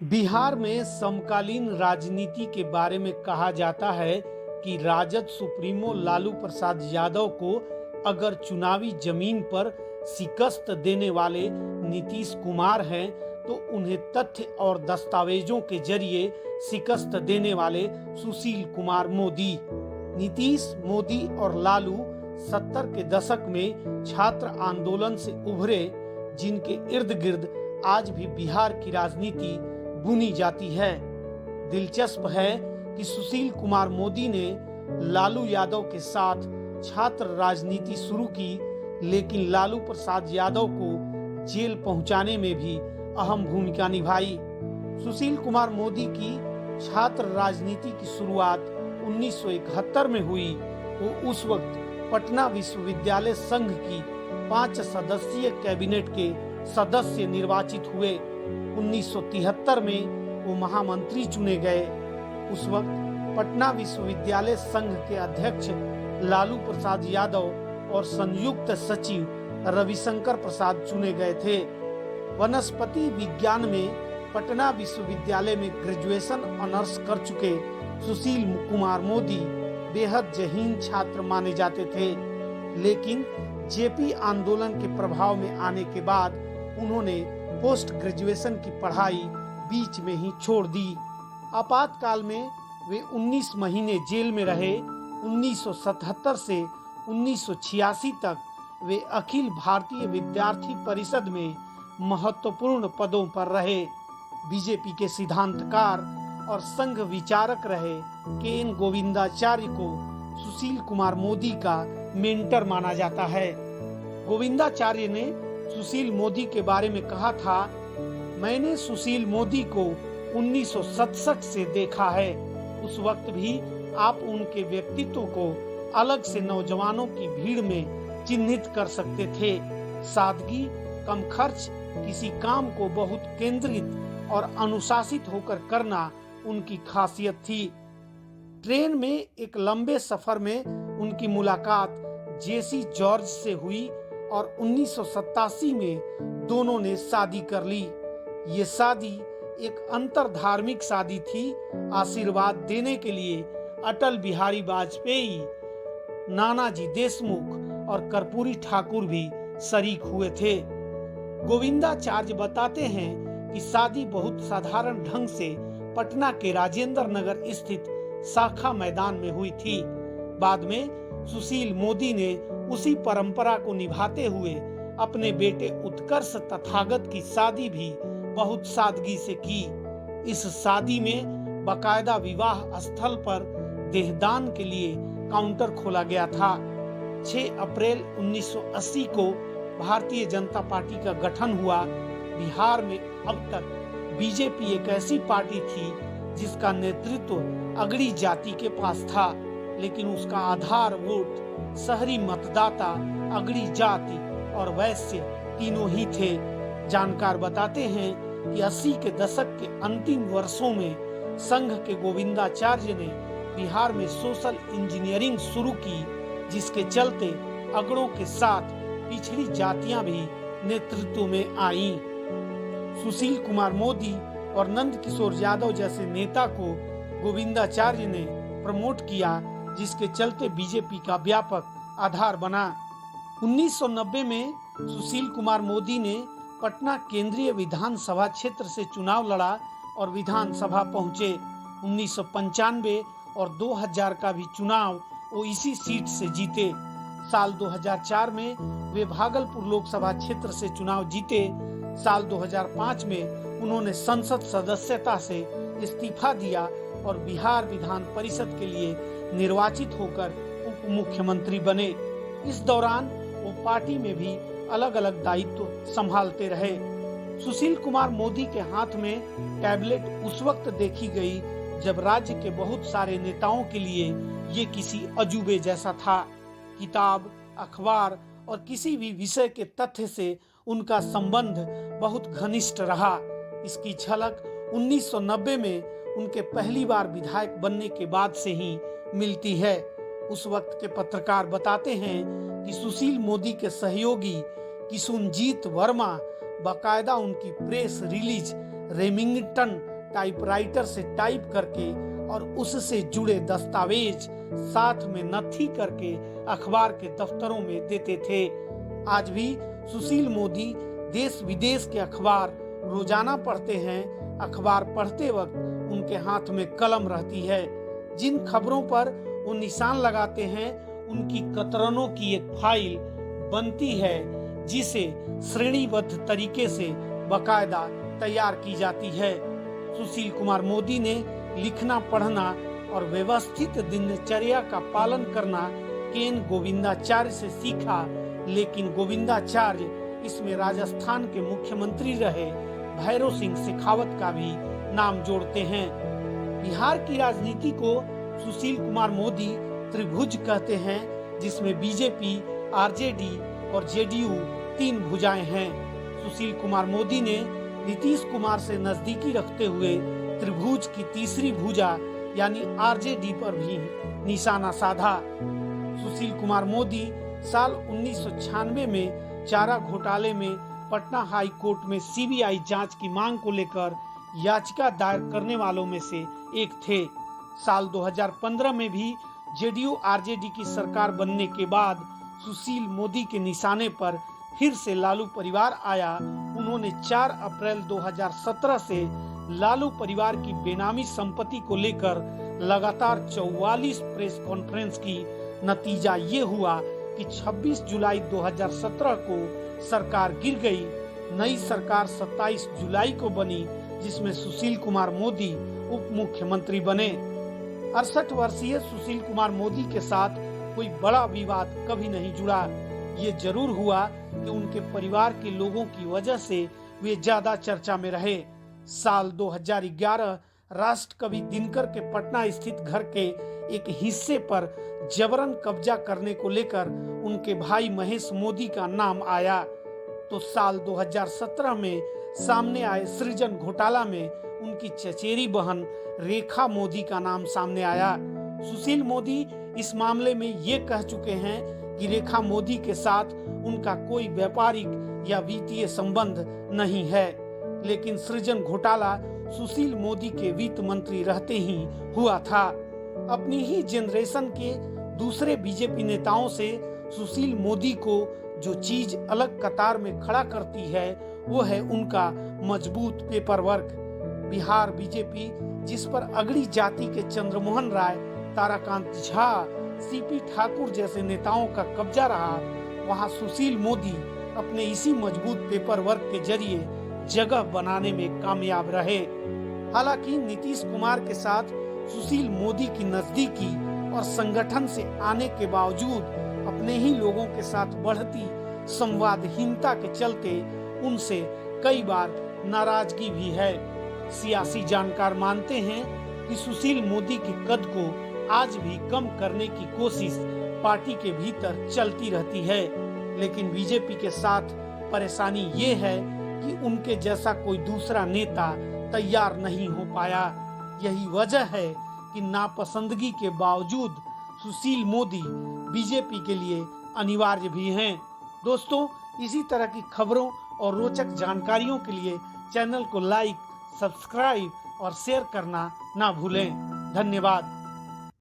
बिहार में समकालीन राजनीति के बारे में कहा जाता है कि राजद सुप्रीमो लालू प्रसाद यादव को अगर चुनावी जमीन पर शिकस्त देने वाले नीतीश कुमार हैं तो उन्हें तथ्य और दस्तावेजों के जरिए शिकस्त देने वाले सुशील कुमार मोदी। नीतीश, मोदी और लालू 70 के दशक में छात्र आंदोलन से उभरे, जिनके इर्द गिर्द आज भी बिहार की राजनीति बुनी जाती है। दिलचस्प है कि सुशील कुमार मोदी ने लालू यादव के साथ छात्र राजनीति शुरू की, लेकिन लालू प्रसाद यादव को जेल पहुंचाने में भी अहम भूमिका निभाई। सुशील कुमार मोदी की छात्र राजनीति की शुरुआत 1971 में हुई। वो उस वक्त पटना विश्वविद्यालय संघ की 5 सदस्यीय कैबिनेट के सदस्य निर्वाचित हुए। 1973 में वो महामंत्री चुने गए। उस वक्त पटना विश्वविद्यालय संघ के अध्यक्ष लालू प्रसाद यादव और संयुक्त सचिव रविशंकर प्रसाद चुने गए थे। वनस्पति विज्ञान में पटना विश्वविद्यालय में ग्रेजुएशन ऑनर्स कर चुके सुशील कुमार मोदी बेहद ज़हीन छात्र माने जाते थे, लेकिन जेपी आंदोलन के प्रभाव में आने के बाद उन्होंने पोस्ट ग्रेजुएशन की पढ़ाई बीच में ही छोड़ दी। आपातकाल में वे 19 महीने जेल में रहे। 1977 से 1986 तक वे अखिल भारतीय विद्यार्थी परिषद में महत्वपूर्ण पदों पर रहे। बीजेपी के सिद्धांतकार और संघ विचारक रहे के.एन. गोविंदाचार्य को सुशील कुमार मोदी का मेंटर माना जाता है। गोविंदाचार्य ने सुशील मोदी के बारे में कहा था, मैंने सुशील मोदी को 1967 से देखा है। उस वक्त भी आप उनके व्यक्तित्व को अलग से नौजवानों की भीड़ में चिन्हित कर सकते थे। सादगी, कम खर्च, किसी काम को बहुत केंद्रित और अनुशासित होकर करना उनकी खासियत थी। ट्रेन में एक लंबे सफर में उनकी मुलाकात जेसी जॉर्ज से हुई और 1987 में दोनों ने शादी कर ली। ये शादी एक अंतरधार्मिक शादी थी। आशीर्वाद देने के लिए अटल बिहारी वाजपेयी, नानाजी देशमुख और कर्पूरी ठाकुर भी शरीक हुए थे। गोविंदाचार्य बताते हैं कि शादी बहुत साधारण ढंग से पटना के राजेंद्र नगर स्थित शाखा मैदान में हुई थी। बाद में सुशील मोदी ने उसी परंपरा को निभाते हुए अपने बेटे उत्कर्ष तथागत की शादी भी बहुत सादगी से की। इस शादी में बाकायदा विवाह स्थल पर देहदान के लिए काउंटर खोला गया था। 6 अप्रैल 1980 को भारतीय जनता पार्टी का गठन हुआ। बिहार में अब तक बीजेपी एक ऐसी पार्टी थी जिसका नेतृत्व अगड़ी जाति के पास था, लेकिन उसका आधार वोट शहरी मतदाता, अगड़ी जाति और वैश्य तीनों ही थे। जानकार बताते हैं कि 80 के दशक के अंतिम वर्षों में संघ के गोविंदाचार्य ने बिहार में सोशल इंजीनियरिंग शुरू की, जिसके चलते अगड़ों के साथ पिछड़ी जातियां भी नेतृत्व में आईं। सुशील कुमार मोदी और नंद किशोर यादव जैसे नेता को गोविंदाचार्य ने प्रमोट किया, जिसके चलते बीजेपी का व्यापक आधार बना। 1990 में सुशील कुमार मोदी ने पटना केंद्रीय विधानसभा क्षेत्र से चुनाव लड़ा और विधानसभा पहुंचे। 1995 और 2000 का भी चुनाव वो इसी सीट से जीते। साल 2004 में वे भागलपुर लोकसभा क्षेत्र से चुनाव जीते। साल 2005 में उन्होंने संसद सदस्यता से इस्तीफा दिया और बिहार विधान परिषद के लिए निर्वाचित होकर उप मुख्यमंत्री बने। इस दौरान वो पार्टी में भी अलग अलग दायित्व संभालते रहे। सुशील कुमार मोदी के हाथ में टैबलेट उस वक्त देखी गई जब राज्य के बहुत सारे नेताओं के लिए ये किसी अजूबे जैसा था। किताब, अखबार और किसी भी विषय के तथ्य से उनका संबंध बहुत घनिष्ठ रहा। इसकी झलक 1990 में उनके पहली बार विधायक बनने के बाद से ही मिलती है। उस वक्त के पत्रकार बताते हैं कि सुशील मोदी के सहयोगी किशुनजीत वर्मा बाकायदा उनकी प्रेस रिलीज रेमिंगटन टाइपराइटर से टाइप करके और उससे जुड़े दस्तावेज साथ में नत्थी करके अखबार के दफ्तरों में देते थे। आज भी सुशील मोदी देश विदेश के अखबार रोजाना पढ़ते हैं। अखबार पढ़ते वक्त उनके हाथ में कलम रहती है। जिन खबरों पर वो निशान लगाते हैं उनकी कतरनों की एक फाइल बनती है जिसे श्रेणीबद्ध तरीके से बकायदा तैयार की जाती है। सुशील कुमार मोदी ने लिखना, पढ़ना और व्यवस्थित दिनचर्या का पालन करना केन गोविंदाचार्य से सीखा, लेकिन गोविंदाचार्य इसमें राजस्थान के मुख्यमंत्री रहे भैरव सिंह शेखावत का भी नाम जोड़ते हैं। बिहार की राजनीति को सुशील कुमार मोदी त्रिभुज कहते हैं, जिसमें बीजेपी, आरजेडी और जेडीयू तीन भुजाएं हैं। सुशील कुमार मोदी ने नीतीश कुमार से नजदीकी रखते हुए त्रिभुज की तीसरी भुजा यानी आरजेडी पर भी निशाना साधा। सुशील कुमार मोदी साल 1996 में चारा घोटाले में पटना हाई कोर्ट में सीबीआई जांच की मांग को लेकर याचिका दायर करने वालों में से एक थे। साल 2015 में भी जेडीयू आरजेडी की सरकार बनने के बाद सुशील मोदी के निशाने पर फिर से लालू परिवार आया। उन्होंने 4 अप्रैल 2017 से लालू परिवार की बेनामी संपत्ति को लेकर लगातार 44 प्रेस कॉन्फ्रेंस की। नतीजा ये हुआ कि 26 जुलाई 2017 को सरकार गिर गई। नई सरकार 27 जुलाई को बनी, जिसमें सुशील कुमार मोदी उप मुख्यमंत्री बने। 68 वर्षीय सुशील कुमार मोदी के साथ कोई बड़ा विवाद कभी नहीं जुड़ा। ये जरूर हुआ कि उनके परिवार के लोगों की वजह से वे ज्यादा चर्चा में रहे। साल 2011 राष्ट्र कवि दिनकर के पटना स्थित घर के एक हिस्से पर जबरन कब्जा करने को लेकर उनके भाई महेश मोदी का नाम आया। तो साल 2017 में सामने आए सृजन घोटाला में उनकी चचेरी बहन रेखा मोदी का नाम सामने आया। सुशील मोदी इस मामले में ये कह चुके हैं कि रेखा मोदी के साथ उनका कोई व्यापारिक या वित्तीय संबंध नहीं है, लेकिन सृजन घोटाला सुशील मोदी के वित्त मंत्री रहते ही हुआ था। अपनी ही जनरेशन के दूसरे बीजेपी नेताओं से सुशील मोदी को जो चीज अलग कतार में खड़ा करती है वो है उनका मजबूत पेपर वर्क। बिहार बीजेपी जिस पर अगड़ी जाति के चंद्रमोहन राय, ताराकांत झा, सीपी ठाकुर जैसे नेताओं का कब्जा रहा, वहां सुशील मोदी अपने इसी मजबूत पेपर वर्क के जरिए जगह बनाने में कामयाब रहे। हालांकि नीतीश कुमार के साथ सुशील मोदी की नजदीकी और संगठन से आने के बावजूद अपने ही लोगों के साथ बढ़ती संवादहीनता के चलते उनसे कई बार नाराजगी भी है। सियासी जानकार मानते हैं कि सुशील मोदी के कद को आज भी कम करने की कोशिश पार्टी के भीतर चलती रहती है, लेकिन बीजेपी के साथ परेशानी ये है कि उनके जैसा कोई दूसरा नेता तैयार नहीं हो पाया। यही वजह है कि नापसंदगी के बावजूद सुशील मोदी बीजेपी के लिए अनिवार्य भी हैं। दोस्तों, इसी तरह की खबरों और रोचक जानकारियों के लिए चैनल को लाइक, सब्सक्राइब और शेयर करना ना भूलें। धन्यवाद।